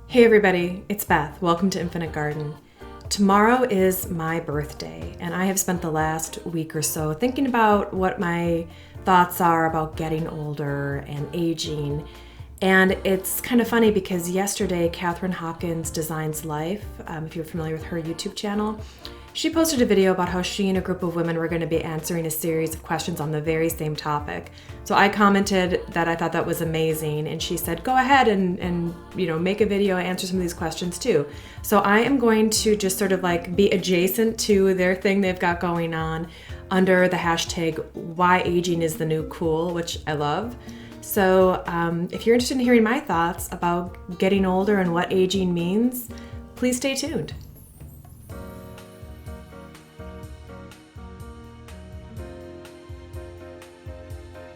Hey everybody, it's Beth. Welcome to Infinite Garden. Tomorrow is my birthday, and I have spent the last week or so thinking about what my thoughts are about getting older and aging. And it's kind of funny because yesterday, Hopkins Designs Life, if you're familiar with her YouTube channel, she posted a video about how she and a group of women were going to be answering a series of questions on the very same topic. So I commented that I thought that was amazing, and she said, go ahead and make a video, answer some of these questions too. So I am going to just sort of like be adjacent to their thing they've got going on under the hashtag why aging is the new cool, which I love. So if you're interested in hearing my thoughts about getting older and what aging means, please stay tuned.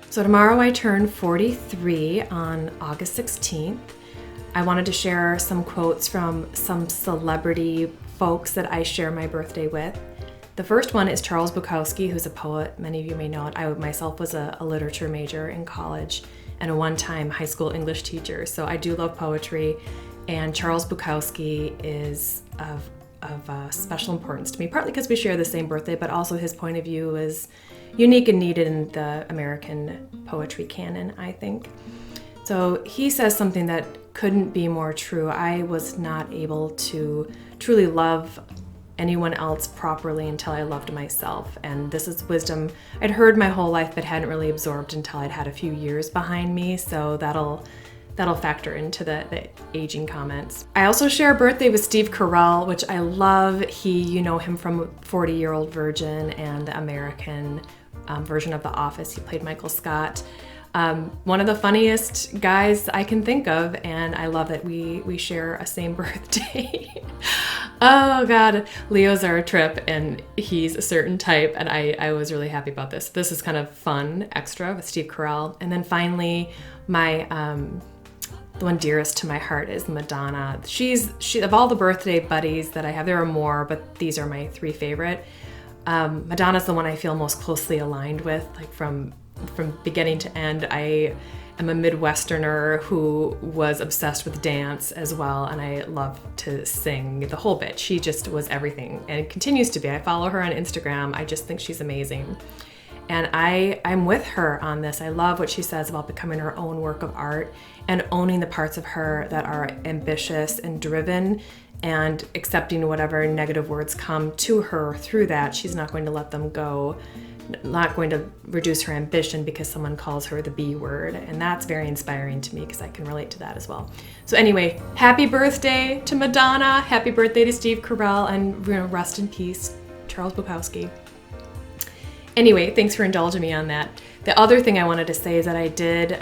So tomorrow I turn 43 on August 16th. I wanted to share some quotes from some celebrity folks that I share my birthday with. The first one is Charles Bukowski, who's a poet. Many of you may know it. I myself was a literature major in college and a one-time high school English teacher. So I do love poetry, and Charles Bukowski is of special importance to me, partly because we share the same birthday, but also his point of view is unique and needed in the American poetry canon, I think. So he says something that couldn't be more true. I was not able to truly love anyone else properly until I loved myself. And this is wisdom I'd heard my whole life but hadn't really absorbed until I'd had a few years behind me. So that'll factor into the aging comments. I also share a birthday with Steve Carell, which I love. You know him from 40-Year-Old Virgin and the American version of The Office. He played Michael Scott. One of the funniest guys I can think of, and I love that we share a same birthday. Oh God, Leos are a trip, and he's a certain type, and I was really happy about this. This is kind of fun, extra with Steve Carell. And then finally, my the one dearest to my heart is Madonna. She of all the birthday buddies that I have, there are more, but these are my three favorite. Madonna's the one I feel most closely aligned with, like from beginning to end. I am a Midwesterner who was obsessed with dance as well, and I love to sing the whole bit. She just was everything and continues to be. I follow her on Instagram. I just think she's amazing. And I'm with her on this. I love what she says about becoming her own work of art and owning the parts of her that are ambitious and driven, and accepting whatever negative words come to her through that. She's not going to let them go, not going to reduce her ambition because someone calls her the B word. And that's very inspiring to me because I can relate to that as well. So anyway, happy birthday to Madonna, happy birthday to Steve Carell, and rest in peace, Charles Bukowski. Anyway, thanks for indulging me on that. The other thing I wanted to say is that I did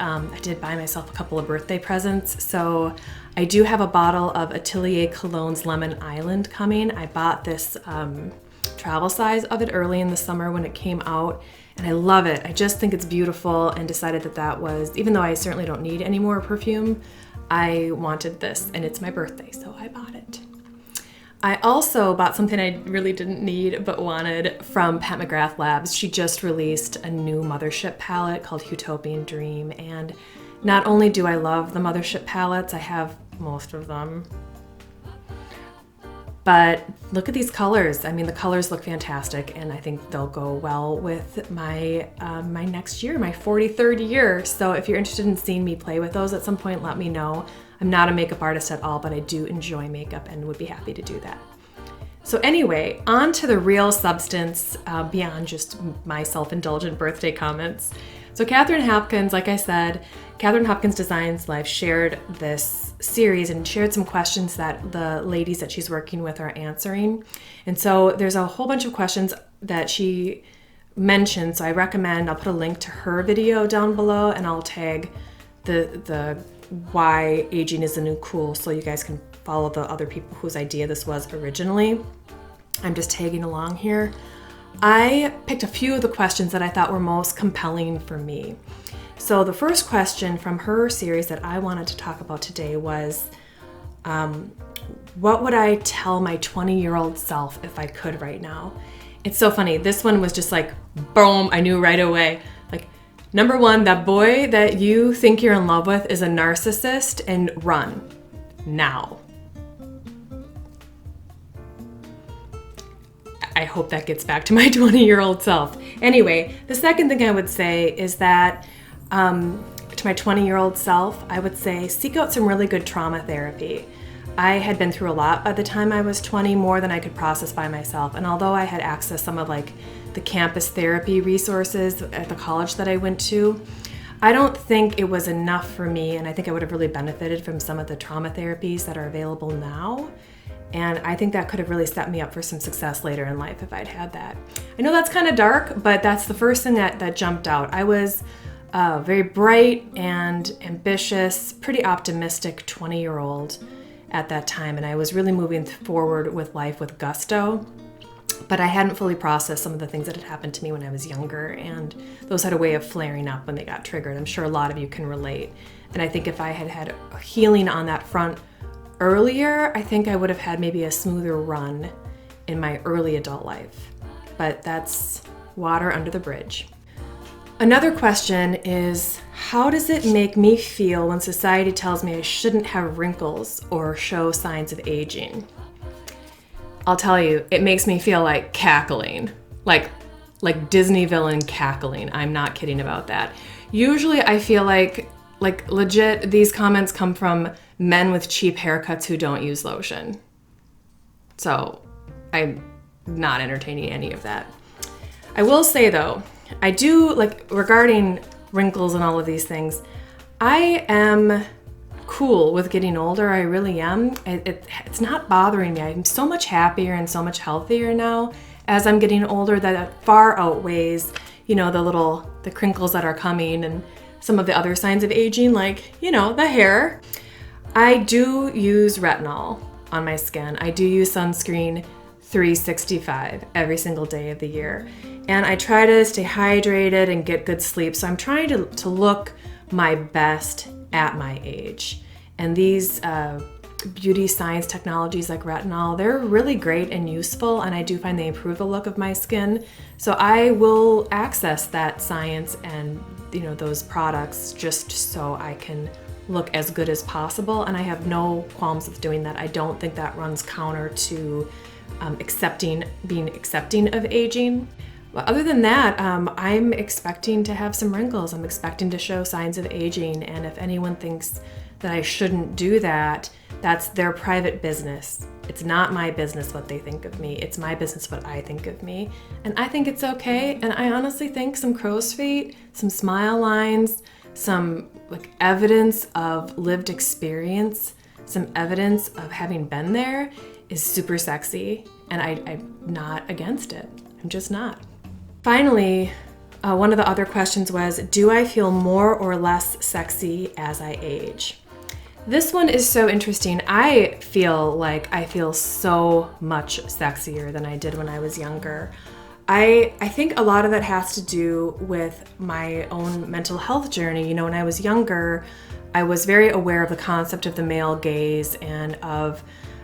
buy myself a couple of birthday presents. So I do have a bottle of Atelier Cologne's Lemon Island coming. I bought this travel size of it early in the summer when it came out, and I love it. I just think it's beautiful, and decided that was, even though I certainly don't need any more perfume, I wanted this, and it's my birthday, so I bought it. I also bought something I really didn't need but wanted from Pat McGrath Labs. She just released a new Mothership palette called Utopian Dream, and not only do I love the Mothership palettes, I have most of them, but look at these colors. I mean, the colors look fantastic, and I think they'll go well with my my next year, my 43rd year. So if you're interested in seeing me play with those at some point, let me know. I'm not a makeup artist at all, but I do enjoy makeup and would be happy to do that. So anyway, on to the real substance beyond just my self-indulgent birthday comments. So Catherine Hopkins, like I said, Catherine Hopkins Designs Life shared this series and shared some questions that the ladies that she's working with are answering. And so there's a whole bunch of questions that she mentioned. So I recommend, I'll put a link to her video down below, and I'll tag the why aging is the new cool, so you guys can follow the other people whose idea this was originally. I'm just tagging along here. I picked a few of the questions that I thought were most compelling for me. So the first question from her series that I wanted to talk about today was, what would I tell my 20-year-old self if I could right now? It's so funny. This one was just like, boom, I knew right away. Like, number one, that boy that you think you're in love with is a narcissist, and run. now. I hope that gets back to my 20-year-old self. Anyway, the second thing I would say is that to my 20-year-old self, I would say seek out some really good trauma therapy. I had been through a lot by the time I was 20, more than I could process by myself. And although I had accessed some of like the campus therapy resources at the college that I went to, I don't think it was enough for me, and I think I would have really benefited from some of the trauma therapies that are available now. And I think that could have really set me up for some success later in life if I'd had that. I know that's kind of dark, but that's the first thing that jumped out. I was very bright and ambitious, pretty optimistic 20-year-old at that time, and I was really moving forward with life with gusto. But I hadn't fully processed some of the things that had happened to me when I was younger, and those had a way of flaring up when they got triggered. I'm sure a lot of you can relate. And I think if I had had healing on that front earlier, I think I would have had maybe a smoother run in my early adult life. But that's water under the bridge. Another question is, how does it make me feel when society tells me I shouldn't have wrinkles or show signs of aging? I'll tell you, it makes me feel like cackling, like Disney villain cackling. I'm not kidding about that. Usually I feel like legit, these comments come from men with cheap haircuts who don't use lotion. So I'm not entertaining any of that. I will say though, I do, like, regarding wrinkles and all of these things, I am cool with getting older. I really am. It's not bothering me. I'm so much happier and so much healthier now as I'm getting older that it far outweighs, the crinkles that are coming and some of the other signs of aging, like, the hair. I do use retinol on my skin. I do use sunscreen 365 every single day of the year. And I try to stay hydrated and get good sleep. So I'm trying to look my best at my age. And these beauty science technologies like retinol, they're really great and useful, and I do find they improve the look of my skin. So I will access that science and those products just so I can look as good as possible, and I have no qualms with doing that. I don't think that runs counter to being accepting of aging. But other than that, I'm expecting to have some wrinkles. I'm expecting to show signs of aging, and if anyone thinks that I shouldn't do that, that's their private business. It's not my business what they think of me. It's my business what I think of me. And I think it's okay, and I honestly think some crow's feet, some smile lines, some evidence of lived experience, some evidence of having been there is super sexy, and I'm not against it. I'm just not. Finally, one of the other questions was, do I feel more or less sexy as I age? This one is so interesting. I feel like I feel so much sexier than I did when I was younger. I think a lot of that has to do with my own mental health journey. When I was younger, I was very aware of the concept of the male gaze and of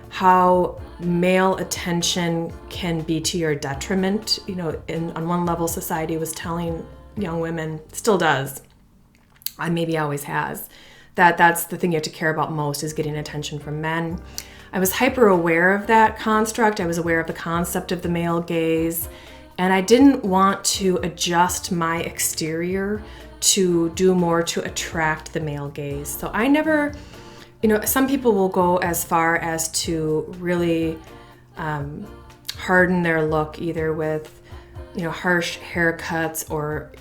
how male attention can be to your detriment. On one level, society was telling young women, still does, and maybe always has, that's the thing you have to care about most is getting attention from men. I was hyper aware of that construct. I was aware of the concept of the male gaze, and I didn't want to adjust my exterior to do more to attract the male gaze. So I never, some people will go as far as to really harden their look, either with, harsh haircuts or,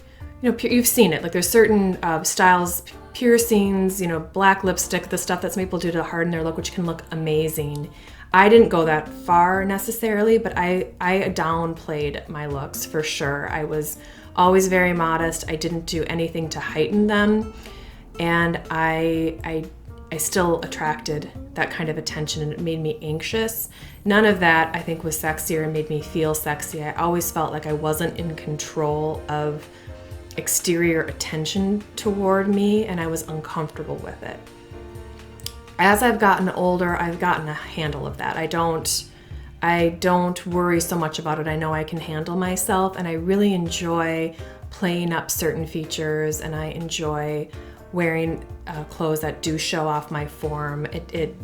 you've seen it. Like there's certain styles, piercings, black lipstick, the stuff that some people do to harden their look, which can look amazing. I didn't go that far necessarily, but I downplayed my looks for sure. I was always very modest. I didn't do anything to heighten them, and I still attracted that kind of attention, and it made me anxious. None of that, I think, was sexier and made me feel sexy. I always felt like I wasn't in control of exterior attention toward me, and I was uncomfortable with it. As I've gotten older, I've gotten a handle of that. I don't worry so much about it. I know I can handle myself, and I really enjoy playing up certain features, and I enjoy wearing clothes that do show off my form.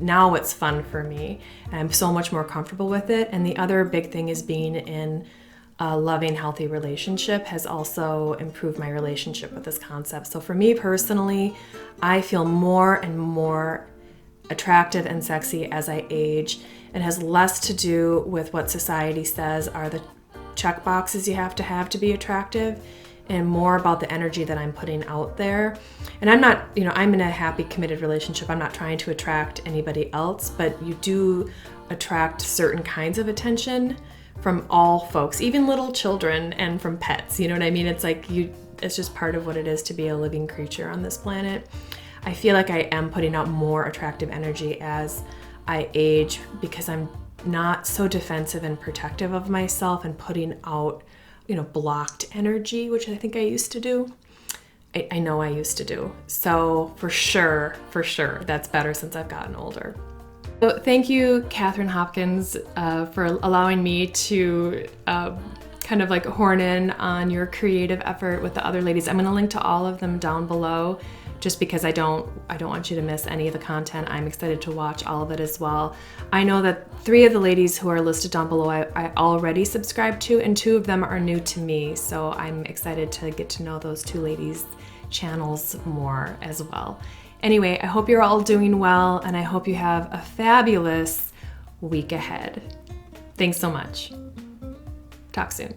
Now it's fun for me, and I'm so much more comfortable with it. And the other big thing is being in a loving, healthy relationship has also improved my relationship with this concept. So for me personally, I feel more and more attractive and sexy as I age. It has less to do with what society says are the check boxes you have to be attractive, and more about the energy that I'm putting out there. And I'm not, I'm in a happy, committed relationship. I'm not trying to attract anybody else, but you do attract certain kinds of attention from all folks, even little children, and from pets. You know what I mean? It's like it's just part of what it is to be a living creature on this planet. I feel like I am putting out more attractive energy as I age because I'm not so defensive and protective of myself and putting out, blocked energy, which I think I used to do. I know I used to do. So for sure, that's better since I've gotten older. So thank you, Catherine Hopkins, for allowing me to kind of like horn in on your creative effort with the other ladies. I'm going to link to all of them down below, just because I don't want you to miss any of the content. I'm excited to watch all of it as well. I know that 3 of the ladies who are listed down below I already subscribe to, and 2 of them are new to me. So I'm excited to get to know those 2 ladies' channels more as well. Anyway, I hope you're all doing well, and I hope you have a fabulous week ahead. Thanks so much. Talk soon.